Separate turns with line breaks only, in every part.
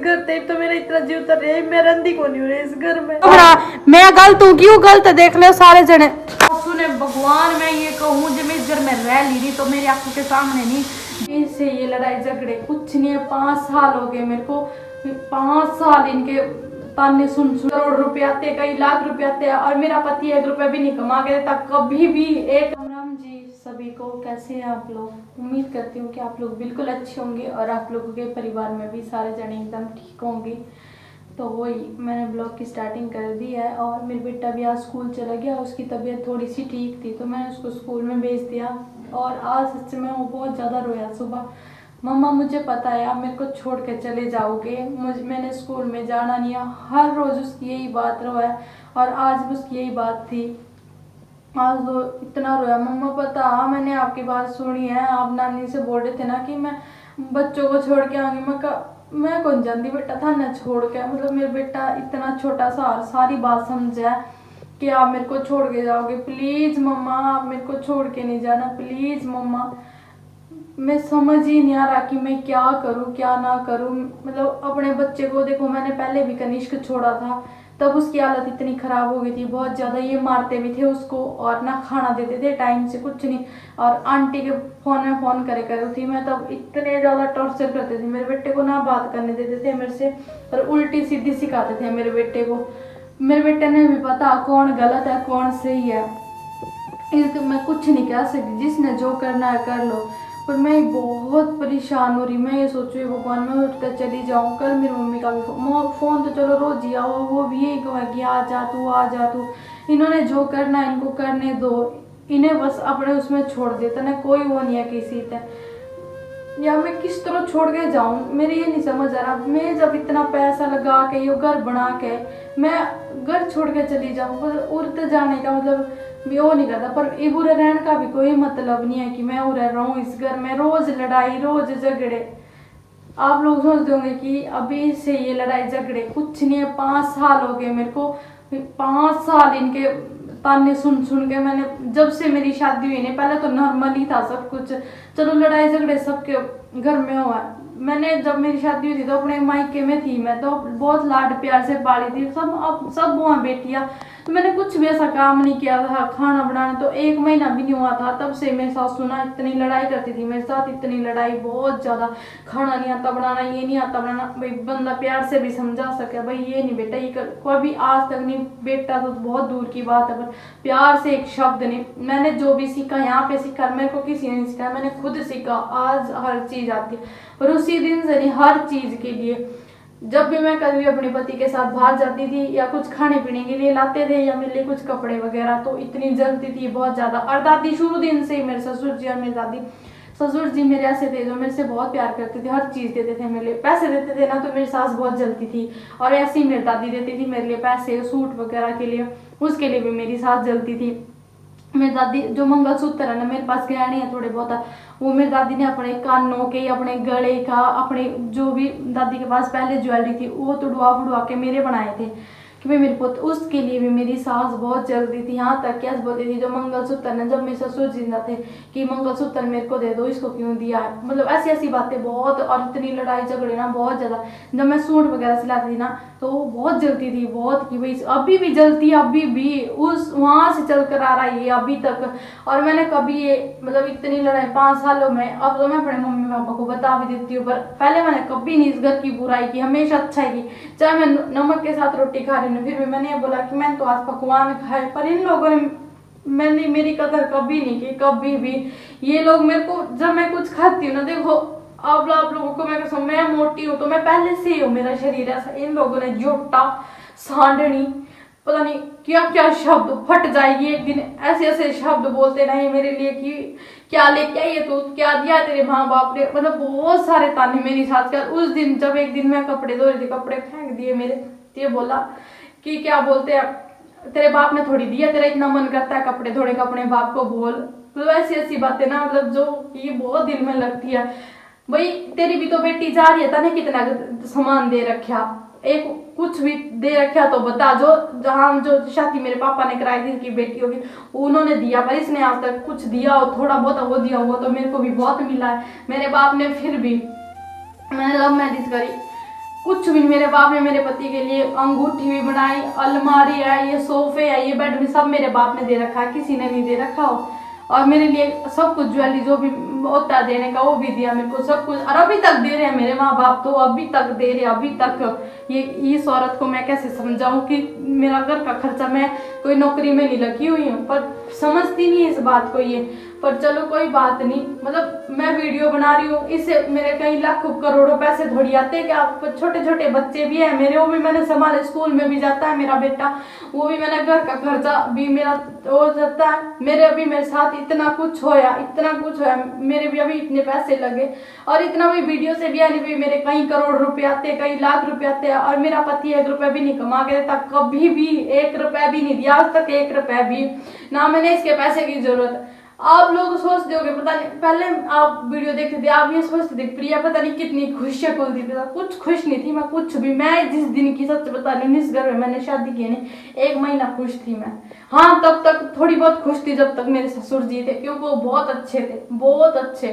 घर थे तो मेरा इतना जीव उतर रहा है, मैं रंदी को नहीं हो रही इस घर में।
मैं गलत हूँ, क्यों गलत देख लो सारे जने।
सुने भगवान, मैं ये कहूँ जब मैं इस घर में रह ली रही तो मेरी आंखों के सामने नहीं इनसे ये लड़ाई झगड़े कुछ नहीं है। 5 साल हो गए मेरे को, 5 साल इनके ताने सुन सुन, करोड़ रुपए आते, कई लाख रुपए आते हैं और मेरा पति 1 रुपया भी नहीं कमा के देता कभी भी। एक राम जी सभी को, कैसे हैं आप लोग? उम्मीद करती हूँ कि आप लोग बिल्कुल अच्छे होंगे और आप लोगों के परिवार में भी सारे जने एकदम ठीक होंगे। तो वही मैंने ब्लॉग की स्टार्टिंग कर दी है और मेरा बेटा भी आज स्कूल चला गया, उसकी तबीयत थोड़ी सी ठीक थी तो मैंने उसको स्कूल में भेज दिया। और आज सच में वो बहुत ज़्यादा रोया सुबह, मम्मा मुझे पता है आप मेरे को छोड़ के चले जाओगे, मैंने स्कूल में जाना नहीं है। हर रोज़ उसकी यही बात रोया और आज भी उसकी यही बात थी। आज तो इतना रोया, मम्मा पता मैंने आपकी बात सुनी है, आप नानी से बोल रहे थे ना कि मैं बच्चों को छोड़ के आऊँगी। मैं कौन जानती बेटा था ना छोड़ के, मतलब मेरा बेटा इतना छोटा सा और सारी बात समझा कि आप मेरे को छोड़ के जाओगे। प्लीज़ मम्मा आप मेरे को छोड़ के नहीं जाना, प्लीज़ मम्मा। मैं समझ ही नहीं आ रहा कि मैं क्या करूं क्या ना करूं। मतलब अपने बच्चे को देखो, मैंने पहले भी कनिष्क छोड़ा था, तब उसकी हालत इतनी ख़राब हो गई थी बहुत ज़्यादा, ये मारते भी थे उसको और ना खाना देते थे टाइम से, कुछ नहीं। और आंटी के फ़ोन में फ़ोन करे कर थी मैं, तब इतने ज़्यादा टॉर्चर करते थे मेरे बेटे को, ना बात करने देते थे मेरे से और उल्टी सीधी सिखाते थे मेरे बेटे को। मेरे बेटे ने भी पता कौन गलत है कौन सही है, इसको मैं कुछ नहीं कह सकती, जिसने जो करना है कर लो। पर मैं बहुत परेशान हो रही, मैं ये सोच रही भगवान मैं उठकर चली जाऊँ। कल मेरी मम्मी का भी फ़ोन तो चलो रोज ही आओ, वो भी यही कहे कि आ जा तू आ जा तू। इन्होंने जो करना है इनको करने दो, इन्हें बस अपने उसमें छोड़ देता ना, कोई वो नहीं है किसी से। या मैं किस तरह छोड़ के जाऊँ, मेरे ये नहीं समझ आ रहा। मैं जब इतना पैसा लगा के ये घर बना के मैं घर छोड़ के चली जाऊँ, पर उड़ते जाने का मतलब भी वो नहीं करता। पर ये बुरे रहने का भी कोई मतलब नहीं है कि मैं रह रहा हूँ इस घर में, रोज लड़ाई रोज झगड़े। आप लोग सोचते होंगे कि अभी से ये लड़ाई झगड़े कुछ नहीं है, 5 साल हो गए मेरे को, 5 साल इनके ताने सुन सुन के। मैंने जब से मेरी शादी हुई नहीं, पहले तो नॉर्मल ही था सब कुछ, चलो लड़ाई झगड़े सबके घर में हुआ। मैंने जब मेरी शादी हुई थी तो अपने मायके में थी, मैं तो बहुत लाड प्यार से पाली थी, सब अब सब वहाँ बेटियाँ। तो मैंने कुछ भी ऐसा काम नहीं किया था, खाना बनाना तो 1 महीना भी नहीं हुआ था, तब से मेरे सासू ना इतनी लड़ाई करती थी मेरे साथ, इतनी लड़ाई बहुत ज़्यादा। खाना नहीं आता बनाना, ये नहीं आता बनाना, भाई बंदा प्यार से भी समझा सके भाई ये नहीं बेटा ये कर, कोई भी आज तक नहीं, बेटा तो बहुत दूर की बात है, पर प्यार से एक शब्द नहीं। मैंने जो भी सीखा यहाँ पे सीखा, मेरे को किसी ने नहीं सिखाया, मैंने खुद सीखा, आज हर चीज़ आती है। और उसी दिन से नहीं, हर चीज़ के लिए जब भी मैं कभी अपने पति के साथ बाहर जाती थी या कुछ खाने पीने के लिए लाते थे या मेरे लिए कुछ कपड़े वगैरह, तो इतनी जलती थी बहुत ज़्यादा। और दादी शुरू दिन से ही, मेरे ससुर जी और मेरी दादी, ससुर जी मेरे ऐसे थे जो मेरे से बहुत प्यार करते थे, हर चीज़ देते थे मेरे लिए, पैसे देते थे ना तो मेरी सास बहुत जलती थी। और ऐसे ही मेरी दादी देती थी मेरे लिए पैसे सूट वगैरह के लिए, उसके लिए भी मेरी सास जलती थी। मेरी दादी जो मंगलसूत्र है ना, मेरे पास गहने हैं थोड़े बहुत, वो मेरी दादी ने अपने कानों के, अपने गले का, अपने जो भी दादी के पास पहले ज्वेलरी थी वो तुड़वा फुड़वा के मेरे बनाए थे कि भाई मेरे पुत्र, उसके लिए भी मेरी सास बहुत जल्दी थी। यहाँ तक क्या बोलती थी जो मंगलसूत्र ने, जब मेरे ससुर जिंदा थे, कि मंगलसूत्र मेरे को दे दो, इसको क्यों दिया है, मतलब ऐसी ऐसी बातें बहुत। और इतनी लड़ाई झगड़े ना बहुत ज़्यादा। जब मैं सूट वगैरह सिलाती थी ना तो वो बहुत जलती थी, बहुत कि भाई अभी भी जलती है, अभी भी उस वहाँ से चल कर आ रहा है ये अभी तक। और मैंने कभी ये मतलब इतनी लड़ाई 5 सालों में, अब तो मैं अपने मम्मी पापा को बता भी देती हूँ, पर पहले मैंने कभी नहीं इस घर की बुराई की, हमेशा अच्छा की। चाहे मैं नमक के साथ रोटी खा रही हूँ, फिर भी मैंने ये बोला कि मैंने तो आज पकवान खाए, पर इन लोगों ने मैंने मेरी कदर कभी नहीं की, कभी भी। ये लोग मेरे को, जब मैं कुछ खाती हूँ ना, देखो अब आप लोगों को मैं कसम, मैं मोटी हूँ तो मैं पहले से ही हूँ, मेरा शरीर ऐसा, इन लोगों ने जोटा सांडनी पता नहीं क्या क्या शब्द फट जाएगी एक दिन, ऐसे ऐसे शब्द बोलते नहीं मेरे लिए कि क्या लेके आई है तू, क्या दिया तेरे माँ बाप ने, मतलब बहुत सारे ताने मेरी साथ कर। उस दिन जब एक दिन मैं कपड़े धो रही थी, कपड़े फेंक दिए मेरे, ये बोला कि क्या बोलते हैं तेरे बाप ने थोड़ी दिया, तेरा इतना मन करता है कपड़े धोने का, अपने बाप को बोल। मतलब ऐसी ऐसी बातें ना, मतलब जो ये बहुत दिल में लगती है। भाई तेरी भी तो बेटी जा रही है, तने कितना सामान दे रखा, एक कुछ भी दे रखा तो बता। जो जहाँ जो शादी मेरे पापा ने कराई थी कि बेटी होगी, उन्होंने दिया, पर इसने आज तक कुछ दिया हो थोड़ा बहुत वो दिया हुआ तो मेरे को भी बहुत मिला है। मेरे बाप ने फिर भी, मैंने लव मैरिज करी, कुछ भी नहीं। मेरे बाप ने मेरे पति के लिए अंगूठी भी बनाई, अलमारी है, ये सोफे है, ये बेड भी सब मेरे बाप ने दे रखा है, किसी ने नहीं दे रखा हो। और मेरे लिए सब कुछ ज्वेलरी जो भी होता है देने का वो भी दिया मेरे को, सब कुछ। और अभी तक दे रहे हैं मेरे माँ बाप, तो अभी तक दे रहे हैं, अभी तक। ये इस औरत को मैं कैसे समझाऊं कि मेरा घर का खर्चा, मैं कोई नौकरी में नहीं लगी हुई हूँ, पर समझती नहीं इस बात को ये। पर चलो कोई बात नहीं, मतलब मैं वीडियो बना रही हूँ, इससे मेरे कई लाखों करोड़ों पैसे थोड़ी आते हैं। क्या छोटे छोटे बच्चे भी हैं मेरे, वो भी मैंने संभाले, स्कूल में भी जाता है मेरा बेटा, वो भी मैंने घर का खर्चा भी मेरा हो जाता है। मेरे अभी मेरे साथ इतना कुछ होया, इतना कुछ होया, मेरे भी अभी इतने पैसे लगे, और इतना भी वीडियो से भी आने भी मेरे कई करोड़ रुपए आते, कई लाख रुपए आते हैं। और मेरा पति 1 रुपया भी नहीं कमा के देता, कभी भी 1 रुपया भी नहीं दिया आज तक, 1 रुपया भी ना। मैंने इसके पैसे की जरूरत। आप लोग सोचते होगे पता नहीं, पहले आप वीडियो देखते थे आप ये सोचते थे प्रिया पता नहीं कितनी खुश है कुलदीप के साथ। कुछ खुश नहीं थी मैं, कुछ भी। मैं जिस दिन की सच बता रही हूँ, इस घर में मैंने शादी की नहीं 1 महीना खुश थी मैं। हाँ तब तक थोड़ी बहुत खुश थी जब तक मेरे ससुर जी थे, क्योंकि वो बहुत अच्छे थे, बहुत अच्छे।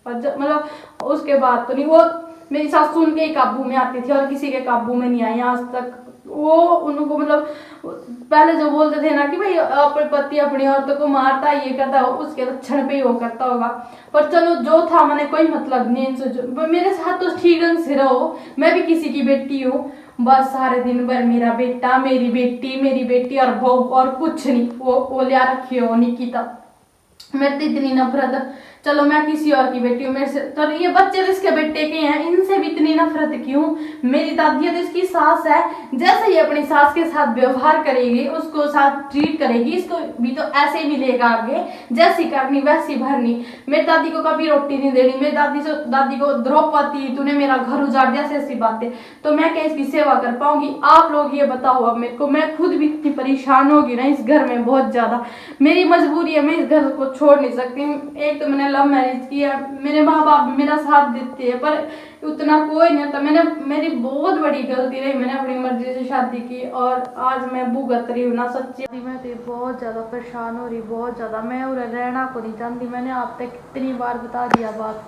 और मतलब उसके बाद तो नहीं। वो मेरी सासू उनके ही काबू में आती थी और किसी के काबू में नहीं आई आज तक। वो उनको मतलब पहले जो बोलते थे ना कि भाई अपने पति अपनी औरतों को मारता है, ये करता है, उसके लक्षण पे ही वो करता होगा। पर चलो जो था, मैंने कोई मतलब नहीं इनसे। मेरे साथ तो ठीक ढंग से रहो, मैं भी किसी की बेटी हूँ। बस सारे दिन भर मेरा बेटा, मेरी बेटी और बहू, और कुछ नहीं। वो लिया रखी हो निकिता, मेरे तो इतनी नफरत। चलो मैं किसी और की बेटी हूँ, मेरे से तो ये बच्चे तो इसके बेटे के हैं, इनसे भी इतनी नफरत क्यों। मेरी दादी तो इसकी सास है, जैसे ही अपनी सास के साथ व्यवहार करेगी, उसको साथ ट्रीट करेगी, इसको भी तो ऐसे ही मिलेगा आगे, जैसी करनी वैसी भरनी। मेरी दादी को कभी रोटी नहीं देनी, मेरी दादी को द्रौपदी तूने मेरा घर उजाड़ दिया, ऐसी बातें। तो मैं क्या इसकी सेवा कर पाऊंगी। आप लोग ये बताओ अब मेरे को, मैं खुद भी इतनी परेशान होगी ना इस घर में, बहुत ज्यादा। मेरी मजबूरी है, मैं इस घर को छोड़ नहीं सकती। एक तो मैंने लव मैरिज किया, मेरे माँ बाप मेरा साथ देते हैं, पर उतना कोई नहीं था। मेरी बहुत बड़ी गलती रही, मैंने अपनी मर्जी से शादी की और आज मैं भुगत रही हूँ ना। सच्ची मैं तो बहुत ज्यादा परेशान हो रही, बहुत ज्यादा। मैं उन्हें रहना को नहीं जानती, मैंने आप तक कितनी बार बता दिया बात।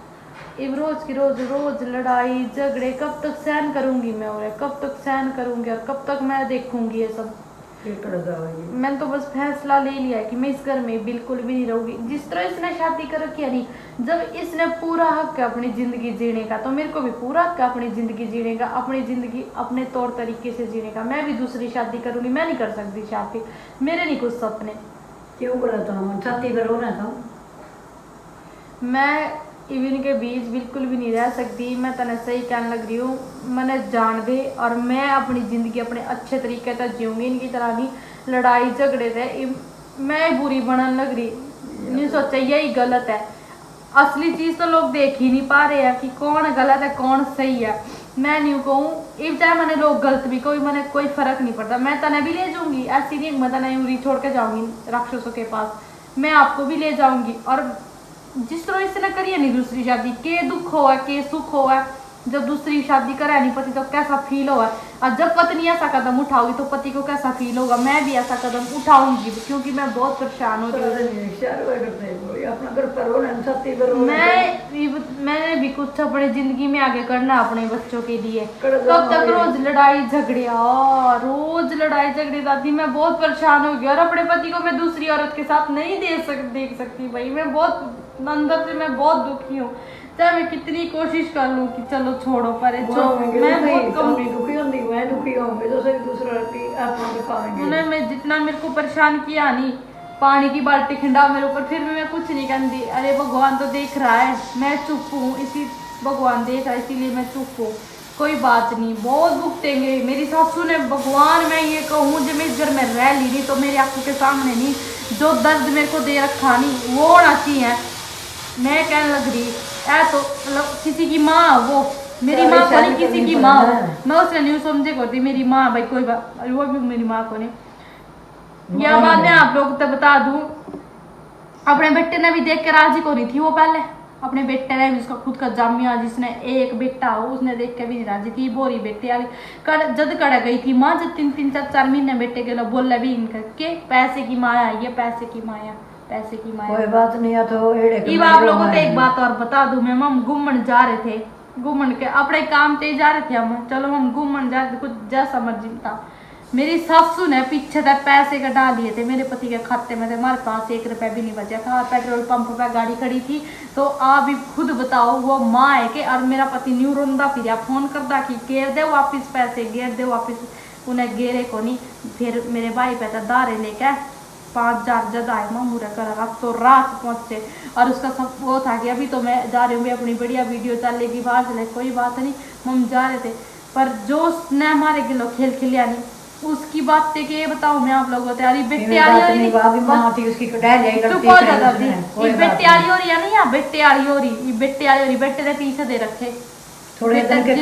अब रोज की रोज लड़ाई झगड़े, कब तक सहन करूंगी मैं, और कब तक सहन करूंगी, और कब तक मैं देखूंगी ये सब। मैंने तो बस फैसला ले लिया है कि मैं इस घर में बिल्कुल भी नहीं रहूंगी। जिस तरह इसने शादी कर रखी है नहीं, जब इसने पूरा हक है अपनी जिंदगी जीने का, तो मेरे को भी पूरा हक है अपनी जिंदगी जीने का, अपनी जिंदगी अपने तौर तरीके से जीने का। मैं भी दूसरी शादी करूंगी, मैं नहीं कर सकती शादी, मेरे नहीं कुछ सपने।
क्यों करता हूँ छाती पर रोना था।
मैं इवन के बीच बिल्कुल भी नहीं रह सकती। मैं तने सही कहने लग रही हूँ, मैंने जान दे, और मैं अपनी ज़िंदगी अपने अच्छे तरीके से जीऊँगी, इनकी तरह नहीं लड़ाई झगड़े से मैं बुरी बनने लग रही। नहीं सोचा यही गलत है। असली चीज़ तो लोग देख ही नहीं पा रहे हैं कि कौन गलत है कौन सही है। मैं नहीं कहूँ इब चाहे मैंने लोग गलत भी कोई, मैंने कोई फर्क नहीं पड़ता। मैं तने भी ले जाऊँगी, ऐसी नहीं मैं तने उरी छोड़ के जाऊँगी राक्षसों के पास, मैं आपको भी ले जाऊँगी। और जिस तरह इसने करी है नहीं दूसरी शादी, के दुख हुआ के सुख हुआ। जब दूसरी शादी करे नहीं पति तो कैसा फील होगा, और जब पत्नी ऐसा कदम उठाओगी तो पति को कैसा फील होगा। मैं भी ऐसा कदम उठाऊंगी क्योंकि मैं बहुत परेशान हो रही हूँ। मैंने भी कुछ अपनी जिंदगी में आगे करना अपने बच्चों के लिए। कब तक रोज लड़ाई झगड़े, रोज लड़ाई झगड़े दादी, मैं बहुत परेशान हो गई। और अपने पति को मैं दूसरी औरत के साथ नहीं देख सकती भाई। मैं बहुत अंदर से मैं बहुत दुखी हूँ, चाहे मैं कितनी कोशिश कर लूँ कि चलो छोड़ो परे मैं बहुत कम उन्हें मैं जितना मेरे को परेशान किया नहीं, पानी की बाल्टी खिंडा मेरे ऊपर, फिर भी मैं कुछ नहीं कहती। अरे भगवान तो देख रहा है, मैं चुप हूँ, इसी भगवान देख रहा है इसीलिए मैं चुप हूँ। कोई बात नहीं, बहुत भुगतेंगे। मेरी सासू ने, भगवान मैं ये कहूँ जब मैं इस घर में रह ली नहीं तो मेरी आंखों के सामने नहीं जो दर्द मेरे को दे रखा नहीं वो होना चाहिए। मैं कहने लग रही है तो मतलब किसी की माँ, वो मेरी माँ को नहीं किसी की माँ, मैं उसने नहीं समझे करती मेरी माँ भाई, कोई बात वो भी मेरी माँ को नहीं। यह बात मैं आप लोग तो बता दूं, अपने बेटे ने भी देख के राजी को नहीं थी वो। पहले अपने बेटे ने भी, उसका खुद का जामिया जिसने एक बेटा हो उसने देख के भी नहीं राजी थी। बोरी बेटे जद कड़ गई थी माँ, जब 3-3, 4-4 महीने बेटे के लोग बोल भी इनका के पैसे की माया, ये पैसे की माया, पैसे की माया।
कोई बात नहीं है तो
आप लोगों को एक बात और बता दूं, मैं मम घूमने जा रहे थे घूमन के अपने काम पे जा रहे थे हम, चलो हम घूमन जा रहे थे, कुछ जैसा मर्जी था। मेरी सासू ने पीछे तक पैसे कटा लिए थे मेरे पति के खाते में थे, हमारे पास 1 रुपया भी नहीं बचा था। पेट्रोल पंप पे गाड़ी खड़ी थी, तो आप भी खुद बताओ वो माँ है कि, और मेरा पति न्यू रोंदा फिर फोन करता कि गेर दे वापिस पैसे, गेर दे वापिस, उन्हें गेरे को नहीं। फिर मेरे भाई पे था दारे लेके 5,000 जगह है मामू रे कर, अब तो रात पहुँचे। और उसका सब वो था कि अभी तो मैं जा रही हूँ, अपनी बढ़िया वीडियो चलेगी बाहर चले, कोई बात नहीं, हम जा रहे थे। पर जो उसने हमारे किलो खेल खिलिया नहीं, उसकी बात थे कि ये बताऊँ मैं आप लोगों तैयारी बेटे आली हो रही, बेटे आली हो रही है नहीं, यहाँ बेटे आली हो रही, बेटे आली हो रही, बेटे ने पीछे दे रखे
थोड़े दिन के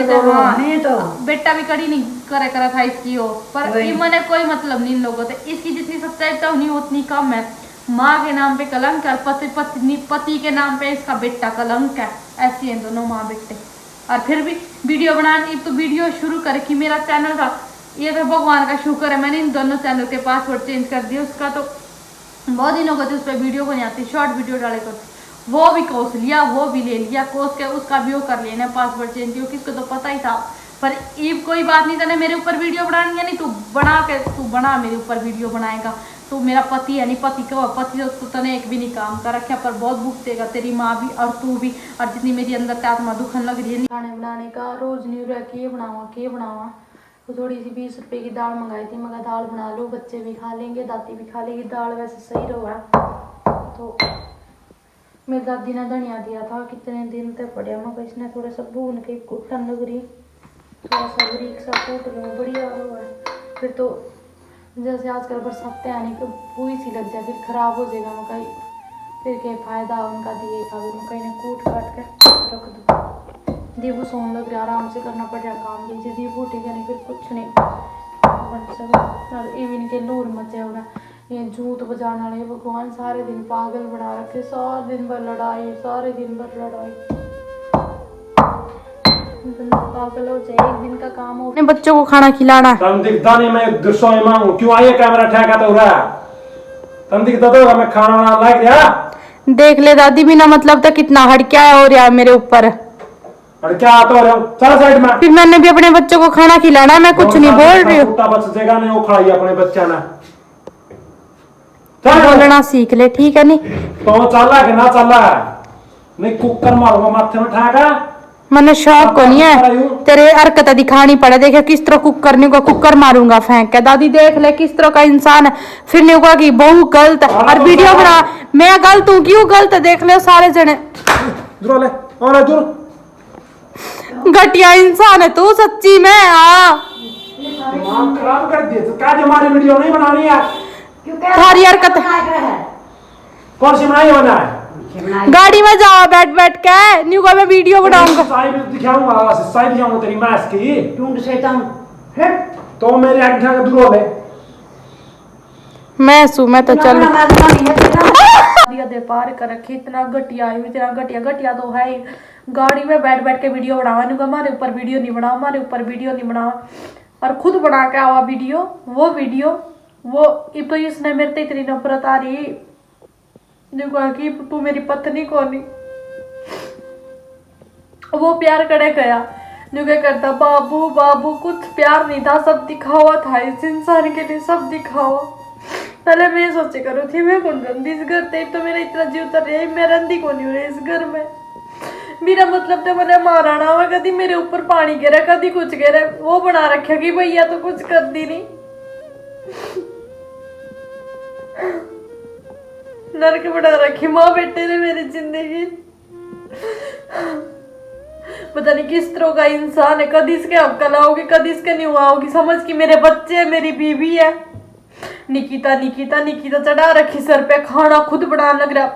तो
बेटा भी कड़ी नहीं करे करा था इसकी हो, पर मैंने कोई मतलब नहीं इन लोगों से। इसकी जितनी सच्चाई तो नहीं उतनी कम है। माँ के नाम पे कलंक है, पति के नाम पे इसका बेटा कलंक है, ऐसी है दोनों माँ बेटे। और फिर भी वीडियो बनाने तो वीडियो शुरू करे कि मेरा चैनल था, ये तो भगवान का शुक्र है मैंने इन दोनों चैनल के पासवर्ड चेंज कर दिया। उसका तो बहुत दिनों को उस पर वीडियो को नहीं आती, शॉर्ट वीडियो डाले को वो भी कोस लिया, वो भी ले लिया, कोस के उसका भी वो कर लिया ना पासवर्ड चेंज, क्योंकि इसको तो पता ही था। पर ईब कोई बात नहीं, तने मेरे ऊपर वीडियो बनानी है नहीं, तू बना मेरे ऊपर वीडियो बनाएगा तो मेरा पति है नहीं, पति का पति तो तने एक भी नहीं काम कर रखा, पर बहुत भुगतेगा तेरी माँ भी और तू भी, और जितनी मेरी अंदर से आत्मा दुखन लग रही है खाने बनाने का। रोज नहीं रह के बनावा तो थोड़ी सी 20 रुपए की दाल मंगाई थी, मगर दाल बना लो, बच्चे भी खा लेंगे, दादी भी खा लेगी, दाल वैसे सही रहा। तो मेरी दादी ने धनिया दिया था, कितने दिन तक पड़िया, मगर इसने थोड़ा सा भून के कुटन लग रही, थोड़ा सा बरीक सा कूट लूँ, बढ़िया हुआ है। फिर तो जैसे आजकल बरसातें आने की पूरी सी लग जाए, फिर खराब हो जाएगा मकई, फिर क्या फ़ायदा उनका दिए का भी, मकई ने कूट काट के रख दो। दीबू सोन लग रहा, आराम से करना पड़ रहा काम, दीजिए दीबू ठीक है, नहीं फिर कुछ नहीं बन सकता। इवन के लूर मचे हो रहा, ये जूत बजाने वाले भगवान सारे दिन पागल बना रखे, सारे दिन भर लड़ाई, सारे दिन भर लड़ाई, पागल हो जाए, एक दिन का काम हो।
बच्चों को खाना खिलाना
तम दिखता नहीं, मैं दृश्य में हूँ, क्यों आइए कैमरा ठेका तो रहा, तम दिखता तो मैं खाना वाना लाइक दिया।
देख ले दादी, बिना मतलब तो कितना हड़क्या हो रहा है मेरे ऊपर,
और क्या आता हो रहा हूँ, चल साइड में।
फिर मैंने भी अपने बच्चों को खाना खिलाना है, मैं कुछ नहीं बोल रही हूँ।
बचेगा नहीं, वो खाई अपने बच्चा ने,
बोलना सीख ले ठीक है नहीं
तो चला कि ना चला नहीं, कुकर मारूंगा माथे में ठेका।
मैंने शौक को नहीं है, तेरे हरकत दिखानी पड़े, देखे किस तरह कुकर नहीं होगा, कुकर मारूंगा फेंक के। दादी देख ले किस तरह का इंसान है, फिर नहीं होगा कि बहु गलत और वीडियो बना, मैं गलत हूँ, क्यों गलत, देख ले सारे जने घटिया इंसान है तू सच्ची में।
खराब कर दिए, क्या हमारी वीडियो नहीं बनानी है,
सारी हरकत
कौन सी बनाई होना है,
गाड़ी में जाओ बैठ बैठ के, न्यू को मैं वीडियो बनाऊंगा,
दिखाऊंगा साइड दिखाऊंगा तेरी मैस की
टूंड शैतान
तो मेरे आगे का दूर हो ले,
मैं तो चल
दिया दे पार कर रखी, इतना घटिया है, इतना घटिया तो है ही। गाड़ी में बैठ बैठ के वीडियो बनावा, हमारे ऊपर वीडियो नहीं बनाओ, हमारे ऊपर वीडियो नहीं बनाओ, और खुद बना के आवा वीडियो, वो तो इसने मेरे से इतनी नफरत आ रही देखो कि तू मेरी पत्नी को नहीं, वो प्यार करे गया जो क्या करता, बाबू बाबू कुछ प्यार नहीं था, सब दिखावा था इस इंसान के लिए, सब दिखावा। पहले मैं सोचे करो थी मैं कौन रंदी इस घर से, तो मेरा इतना जीव उतर रहा है, मैं रंदी को नहीं हो रही इस घर में, मेरा मतलब तो मैंने मारा ना हुआ, कभी मेरे ऊपर पानी गिरा, कभी कुछ गिरा, वो बना रखा कि भैया तो कुछ कर दी नहीं, नरक बना रखी माँ बेटे ने मेरी जिंदगी। पता नहीं किस तरह का इंसान है, कभी इसके अक्ल आओगी, कभी इसके नहीं हुआ होगी समझ कि मेरे बच्चे मेरी बीवी है। निकिता चढ़ा रखी सर पे, खाना खुद बनाने लग रहा,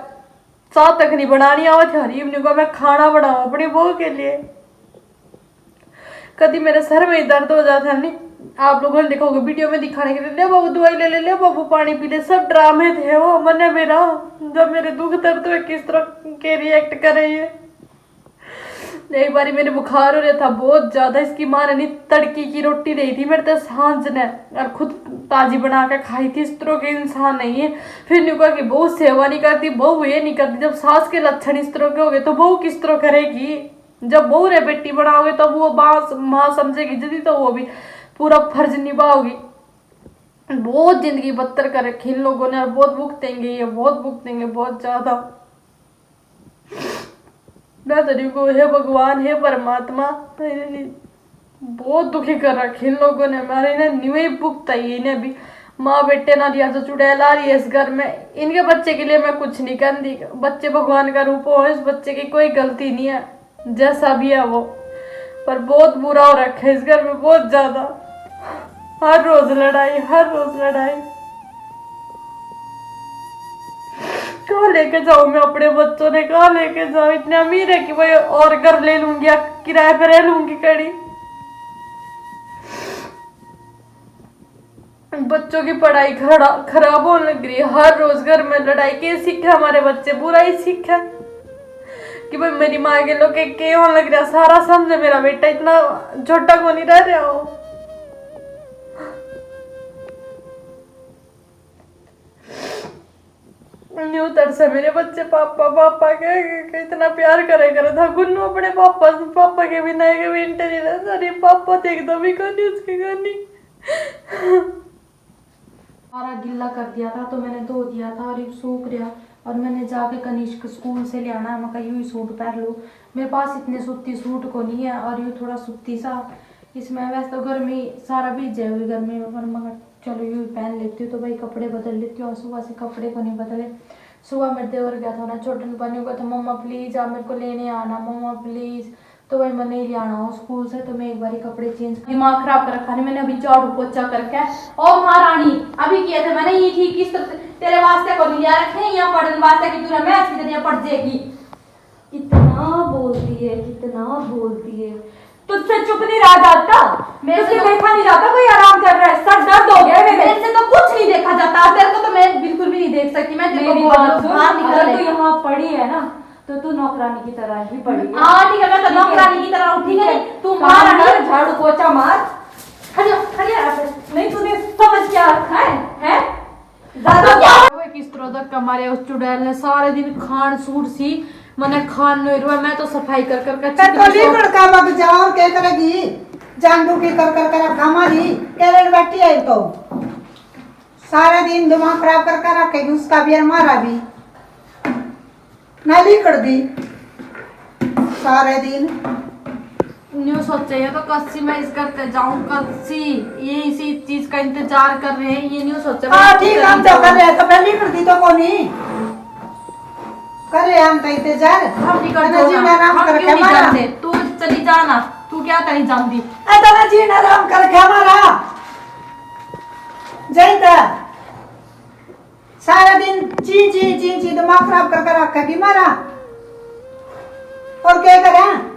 साथ तक नहीं बनानी आवत हरीब ने कहा मैं खाना बनाऊं अपनी बहू के लिए। कभी मेरे सर में दर्द हो जाता है, नहीं आप लोगों ने देखोगे वीडियो में दिखाने के लिए, ले बाबू दवाई ले बाबू पानी पी ले, सब ड्रामे थे वो मन मेरा, जब मेरे दुख दर्द हुए किस तरह के रिएक्ट कर रही है। एक बारी मेरे बुखार हो रहा था बहुत ज्यादा, इसकी माँ ने तड़की की रोटी दी थी मेरे तो सांझ ने, और खुद ताजी बना के खाई थी, इस तरह के इंसान नहीं है। फिर नहीं कहा कि बहू सेवा नहीं करती, बहू ये नहीं करती, जब सास के लक्षण इस तरह के हो गए तो बहू किस तरह करेगी। जब बहू रे बेटी बनाओगे तब वो माँ समझेगी, यदि तो वो भी पूरा फर्ज निभाओगी। बहुत जिंदगी बदतर कर रखी इन लोगों ने, और बहुत भुगतेंगे, ये बहुत भुगतेंगे, बहुत ज्यादा। मैं तो को हे भगवान, हे परमात्मा, बहुत दुखी कर रखे इन लोगों ने हमारे। इन्हें निवे भुगता ही, इन्हें भी माँ बेटे ना दिया तो चुड़ैल आ रही है इस घर में। इनके बच्चे के लिए मैं कुछ नहीं कहती, बच्चे भगवान का रूप हो, इस बच्चे की कोई गलती नहीं है, जैसा भी है वो, पर बहुत बुरा हो रखा है इस घर में, बहुत ज्यादा। हर रोज लड़ाई, हर रोज लड़ाई। कहाँ लेके जाऊं मैं अपने बच्चों ने, कहाँ लेके जाऊं? इतने अमीर है कि भाई और घर ले लूंगी या किराए पे रह लूंगी कड़ी। बच्चों की पढ़ाई खराब होने लग रही है, हर रोज घर में लड़ाई। के सीखे हमारे बच्चे, बुरा ही सीखे कि भाई मेरी माँ के लोग के होने लग रहा, सारा समझे मेरा बेटा, इतना छोटा को नहीं रह रहा हो। न्यू तर से मेरे बच्चे पापा पापा के इतना प्यार करे था। गुन्नू अपने पापा के बिना एक मिनट नहीं रहता। अरे पापा तो एकदम ही करनी उसकी करनी। सारा गिल्ला कर दिया था तो मैंने धो दिया था और ये सूख रहा, और मैंने जाके कनिष्क स्कूल से ले आना है। मैं यूँ ही सूट पहन लूँ, मेरे पास इतने सूती सूट को नहीं है, और यूँ थोड़ा सूती सा इसमें। वैसे तो गर्मी सारा भीजे हुई गर्मी में, पर मगर चलो यूँ पहन लेती हूँ तो भाई कपड़े बदल लेती हूँ। और सुबह से कपड़े को नहीं बदले। सुबह मेरे देवर गया था ना छोटन पानी को, तो मम्मा प्लीज़ आप मेरे को लेने आना, मम्मा प्लीज़। तो भाई मैं नहीं ले आना हो स्कूल से, तो मैं एक बार कपड़े चेंज, दिमाग खराब कर रखा नहीं मैंने अभी झाड़ू पोछा करके। और महारानी अभी किए थे मैंने, ये ठीक किस तरह तेरे वास्ते को नहीं रखे यहाँ पढ़ने वास्ते कि तू मैं इसकी दुनिया पढ़ जाएगी। कितना बोलती है, कितना बोलती है। तुझसे चुप नहीं रहा जाता, मेरे से देखा नहीं जाता कोई आराम कर रहा है, सर दर्द हो गया मेरे से। तो कुछ नहीं देखा जाता, तेरे को तो मैं बिल्कुल भी नहीं देख सकती। मैं तेरे को बाहर निकल, तू यहाँ पढ़ी है ना तो तू नौकरानी की तरह ही पढ़ी है। हाँ ठीक है, मैं तो नौकरानी की तरह हूँ, ठीक है। तू मार, झाड़ू पोछा मार, नहीं तूने समझ क्या रखा है? किस तरह धक्का मारे उस चुड़ैल ने, सारे दिन खान सूट सी मैंने खान नहीं रुआ। मैं तो सफाई कर कर
लड़का मत जाओ, क्या करेगी? जानू की कर रखा हमारी कैरेट बैठी है तो सारा दिन दिमाग खराब कर रखेगी, उसका भी हमारा भी नाली कर दी सारे दिन।
न्यू सोचे है तो कस्सी मैं इस करते जाऊं, कस्सी ये इसी चीज का इंतजार कर रहे हैं। ये न्यू सोचे
ठीक हम तो कर रहे हैं, तो पहले कर दी तो कोनी करे हम तो इंतजार।
हम नहीं करते, तू चली जाना, तू क्या कहीं जानती?
अतना जीना आराम कर हमारा जाइता सारा दिन ची दिमाग खराब कर रखा कि मारा। और क्या करें?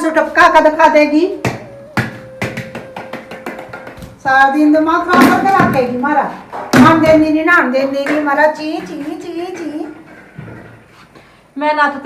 टपका का दिखा देगी, सारा दिन दिमाग खराब कर रखेगी मारा। नाम देनी नहीं मारा ची।
मैं ना तो